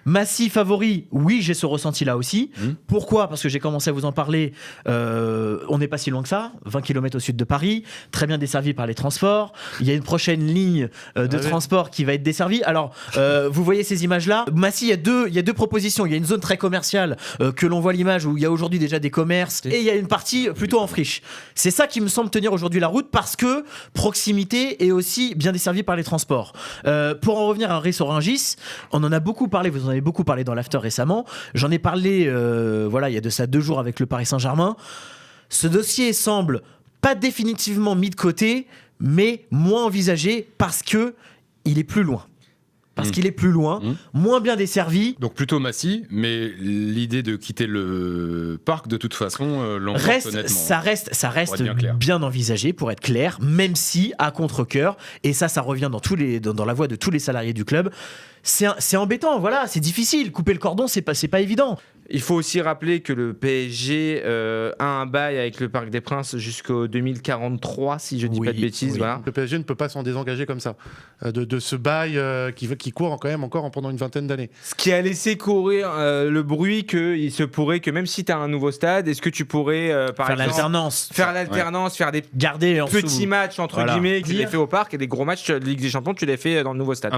Massy favori, oui, j'ai ce ressenti-là aussi. Pourquoi ? Parce que j'ai commencé à vous en parler. On n'est pas si loin que ça, 20 km au sud de Paris, très bien desservi par les transports. Il y a une prochaine ligne de transport qui va être desservie. Alors, vous voyez ces images-là. Massy, il y a deux propositions. Il y a une zone très commerciale que l'on voit l'image où il y a aujourd'hui déjà des commerces et il y a une partie plutôt en friche. C'est ça qui me semble tenir aujourd'hui la route parce que proximité est aussi bien desservie par les transports. Pour en revenir à Ris-Orangis, on en a beaucoup parlé, vous en avez beaucoup parlé dans l'after récemment. J'en ai parlé il y a de ça 2 jours avec le Paris Saint-Germain. Ce dossier semble pas définitivement mis de côté, mais moins envisagé parce que il est plus loin. Parce qu'il est plus loin, moins bien desservi. Donc plutôt Massy, mais l'idée de quitter le parc, de toute façon, l'emporte honnêtement. Ça reste bien envisagé, pour être clair, même si, à contre-cœur, et ça revient dans la voix de tous les salariés du club, c'est embêtant, voilà, c'est difficile. Couper le cordon, c'est pas évident. Il faut aussi rappeler que le PSG a un bail avec le Parc des Princes jusqu'au 2043, si je ne dis pas de bêtises. Oui. Voilà. Le PSG ne peut pas s'en désengager comme ça, de ce bail qui court quand même encore pendant une vingtaine d'années. Ce qui a laissé courir le bruit qu'il se pourrait que même si tu as un nouveau stade, est-ce que tu pourrais, par exemple, faire l'alternance, faire des garder petits matchs, entre guillemets, que tu l'as fait au parc, et des gros matchs de Ligue des Champions, tu l'as fait dans le nouveau stade.